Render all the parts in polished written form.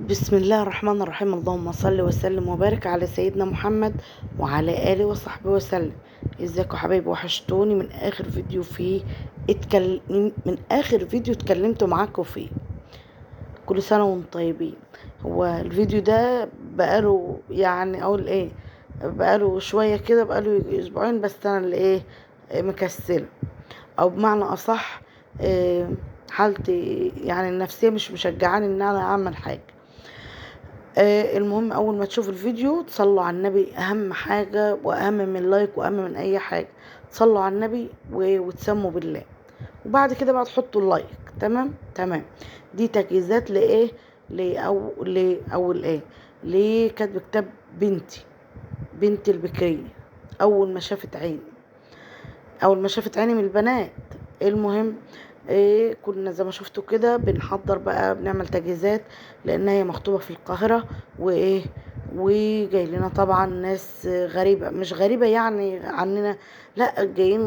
بسم الله الرحمن الرحيم. اللهم صل وسلم وبارك على سيدنا محمد وعلى آله وصحبه وسلم. ازيكم يا حبايبي؟ وحشتوني من اخر فيديو فيه اتكلمت معاكم فيه. كل سنة وانتم طيبين. هو الفيديو ده بقاله يعني اقول ايه، بقاله شوية كده، بقاله اسبوعين، بس انا اللي ايه مكسلة، او بمعنى اصح حالتي يعني النفسية مش مشجعاني ان انا اعمل حاجة. المهم اول ما تشوف الفيديو تصلوا على النبي، اهم حاجة واهم من اللايك واهم من اي حاجة. تصلوا على النبي وتسموا بالله، وبعد كده بقى تحطوا اللايك. تمام. دي تجهيزات لايه؟ لاول ايه؟ لكتب كتاب بنتي البكرية. اول ما شافت عيني من البنات. المهم كنا زي ما شفتوا كده بنحضر بقى، بنعمل تجهيزات، لان هي مخطوبة في القاهرة وجاي لنا طبعا ناس غريبة، مش غريبة يعني عننا، لا، جايين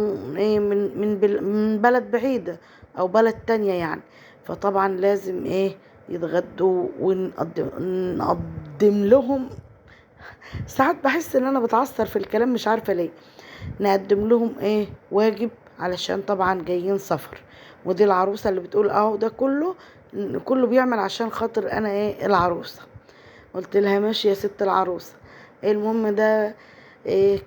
من بلد بعيدة او بلد تانية يعني. فطبعا لازم يتغدوا ونقدم لهم. ساعات بحس ان انا بتعثر في الكلام، مش عارفة ليه. نقدم لهم واجب، علشان طبعا جايين سفر. ودي العروسة اللي بتقول اهو ده كله بيعمل عشان خاطر انا العروسة. قلت لها ماشي يا ست العروسة. المهم ده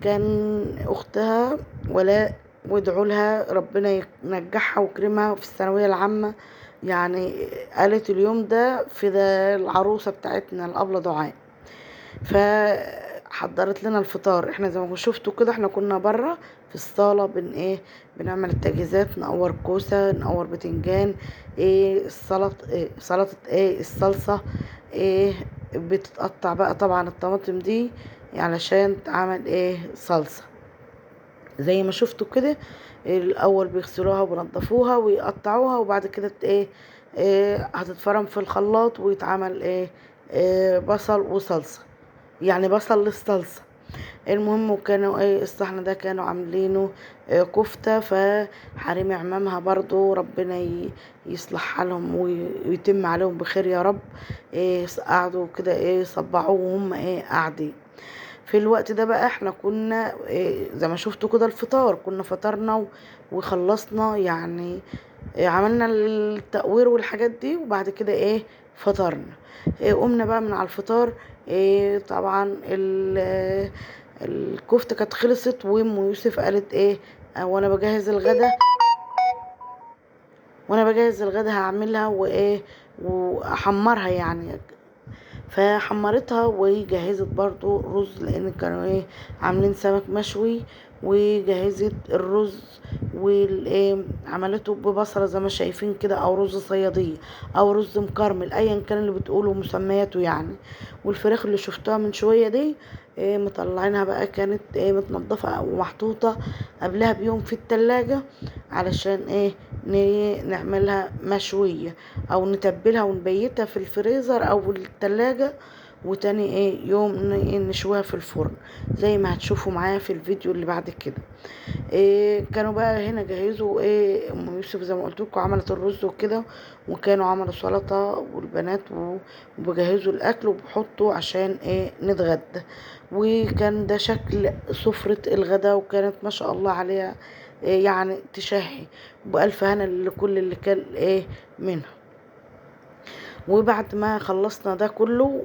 كان اختها ولاء، وادعوا لها ربنا ينجحها ويكرمها في الثانوية العامة. يعني قالت اليوم ده في ده العروسة بتاعتنا الأبلة دعاء. فحضرت لنا الفطار. احنا زي ما شفتوا كده، احنا كنا بره في الصالة بنعمل التجهيزات، نقور كوسة، نقور بتنجان، سلطة، الصلصة، بتتقطع بقى طبعا الطماطم دي علشان تعمل صلصة. زي ما شفتوا كده، الاول بيغسلوها وبينضفوها ويقطعوها، وبعد كده هتتفرم في الخلاط ويتعمل بصل وصلصة، يعني بصل للصلصة. المهم وكانوا الصحن ده كانوا عاملينه كفتة. فحريم عمامها برضو ربنا يصلح حالهم ويتم عليهم بخير يا رب. قعدوا كده صبعوه وهم قاعدين. في الوقت ده بقى احنا كنا زي ما شفتوا كده الفطار، كنا فطرنا وخلصنا يعني. عملنا التقوير والحاجات دي، وبعد كده فطرنا. قمنا بقى من على الفطار. طبعا الكفتة كانت خلصت، وام يوسف قالت وانا بجهز الغدا هعملها واحمرها يعني. فحمرتها وجهزت برضو رز، لان كانوا عاملين سمك مشوي، وجهزت الرز عملته ببصرة زي ما شايفين كده، او رز صيادية، او رز مكرمل، ايا كان اللي بتقولوا مسمياته يعني. والفراخ اللي شفتها من شوية دي مطلعينها بقى، كانت متنضفة ومحطوطة قبلها بيوم في التلاجة، علشان نعملها مشوية، او نتبلها ونبيتها في الفريزر او التلاجة، وتاني يوم نشويها في الفرن زي ما هتشوفوا معايا في الفيديو اللي بعد كده. كانوا بقى هنا جهزوا ام يوسف زي ما قلت لكم، عملت الرز وكده، وكانوا عملوا سلطه والبنات وبجهزوا الاكل وبحطوا عشان نتغدى. وكان ده شكل سفرة الغدا، وكانت ما شاء الله عليها يعني تشهي، بألف هنا لكل اللي كان منها. وبعد ما خلصنا ده كله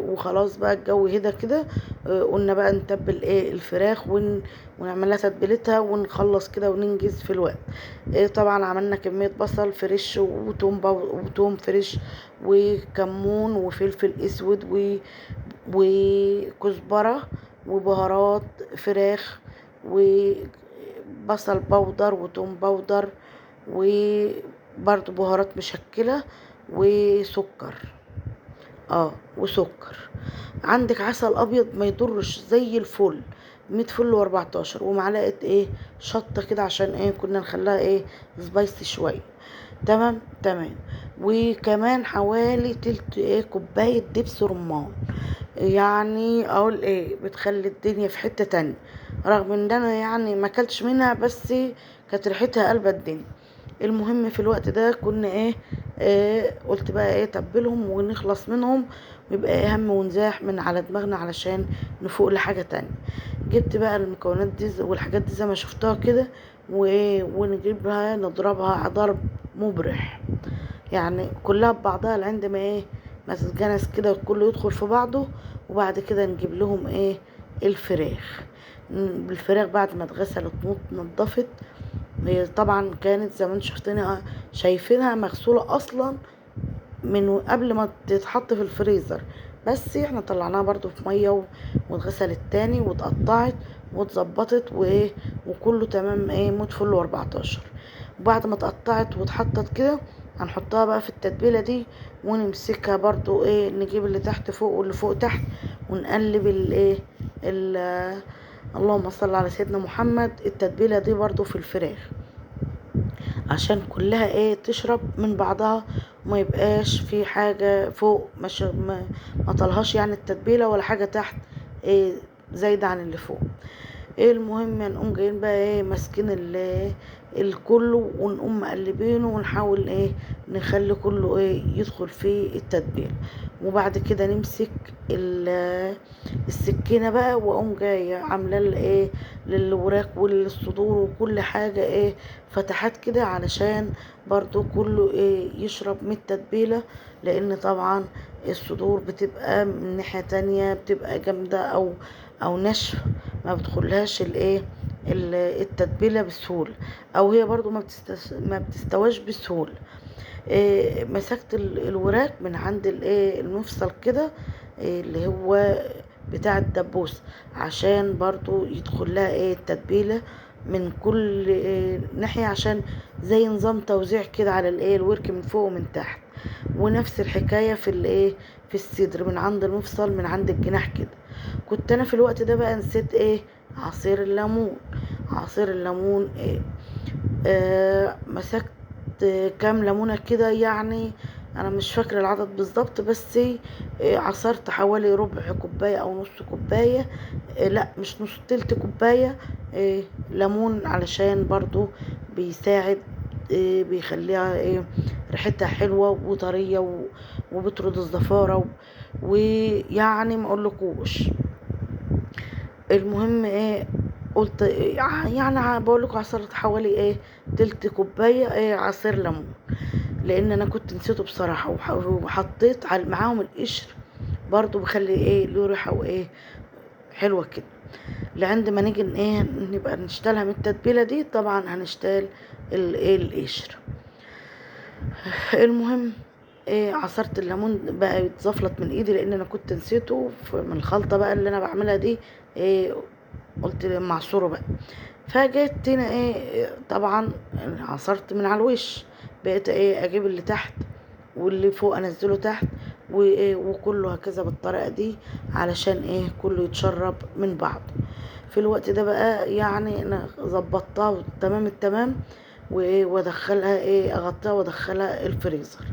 وخلاص بقى الجو هدا كده، قلنا بقى نتبل الفراخ ونعملها تتبيلتها ونخلص كده وننجز في الوقت. طبعا عملنا كمية بصل فريش وتوم فريش وكمون وفلفل اسود وكزبرة وبهارات فراخ وبصل بودر وتوم بودر، وبرضو بهارات مشكلة وسكر. وسكر. عندك عسل ابيض ما يضرش، زي الفل، 100 فل و14، ومعلقه شطه كده، عشان كنا نخليها سبايسي شويه. تمام. وكمان حوالي تلت كوبايه دبس رمان. يعني اقول بتخلي الدنيا في حته تانية، رغم ان انا يعني ما اكلتش منها، بس كانت ريحتها قلبة الدنيا. المهم في الوقت ده كنا قلت بقى ايه تبلهم ونخلص منهم، ويبقى اهم ونزاح من على دماغنا علشان نفوق لحاجة تانية. جبت بقى المكونات دي والحاجات دي زي ما شفتها كده، ونجيبها نضربها ضرب مبرح، يعني كلها ببعضها لعند ما ايه ما تتجانس كده وكله يدخل في بعضه. وبعد كده نجيب لهم ايه الفراخ. الفراخ بعد ما اتغسلت ونضفت، هي طبعا كانت زي ما انتم شايفينها مغسولة اصلا من قبل ما تتحط في الفريزر، بس احنا طلعناها برضو في مية واتغسلت تاني واتقطعت واتظبطت وايه وكله تمام ايه موت فل 14. وبعد ما اتقطعت واتحطت كده هنحطها بقى في التتبيلة دي، ونمسكها برضو ايه نجيب اللي تحت فوق واللي فوق تحت، ونقلب الايه اللهم صل على سيدنا محمد التتبيلة دي برضو في الفراخ، عشان كلها ايه تشرب من بعضها، وما يبقاش في حاجة فوق ما طلهاش يعني التتبيلة، ولا حاجة تحت ايه زايدة عن اللي فوق. ايه المهم نقوم جايين بقى ايه ماسكين الكله، ونقوم مقلبينه ونحاول ايه نخلي كله ايه يدخل في التتبيل. وبعد كده نمسك السكينة بقى، واقوم جاية عاملة ايه للوراك وللصدور وكل حاجة ايه فتحات كده، علشان برضو كله ايه يشرب من التتبيلة، لان طبعا الصدور بتبقى من ناحية تانية بتبقى جامدة او ناشفة، ما بتدخلهاش التتبيلة بسهولة، او هي برضو ما بتستواش بسهولة. مسكت الوراك من عند المفصل كده، اللي هو بتاع الدبوس، عشان برضو يدخل لها التتبيلة من كل ناحية، عشان زي نظام توزيع كده على الورك من فوق ومن تحت. ونفس الحكاية في الصدر من عند المفصل من عند الجناح كده. كنت انا في الوقت ده بقى نسيت عصير الليمون. عصير الليمون مسكت كام ليمونة كده، يعني انا مش فاكرة العدد بالظبط، بس عصرت حوالي ربع كوباية او نص كوباية، لا مش نص، تلت كوباية ليمون، علشان برضو بيساعد بيخليها ريحتها حلوة وطرية وبترد الزفارة ويعني ما اقولكوش. المهم قلت يعني بقول لكم عصرت حوالي تلت كوبايه عصير ليمون، لان انا كنت نسيته بصراحه، وحطيت معاهم القشر برضو بخلي له ريحه حلوه كده. لعند ما نيجي نبقى نشتغلها من التتبيله دي، طبعا هنشتغل القشر. المهم عصرت الليمون بقى يتزفلت من ايدي، لان انا كنت نسيته من الخلطه بقى اللي انا بعملها دي، قلت معصوره بقى. فجيت هنا طبعا عصرت من على الوش، بقيت اجيب اللي تحت واللي فوق انزله تحت، وكله هكذا بالطريقه دي، علشان كله يتشرب من بعض. في الوقت ده بقى يعني انا ظبطتها تمام التمام، وادخلها اغطيها وادخلها الفريزر.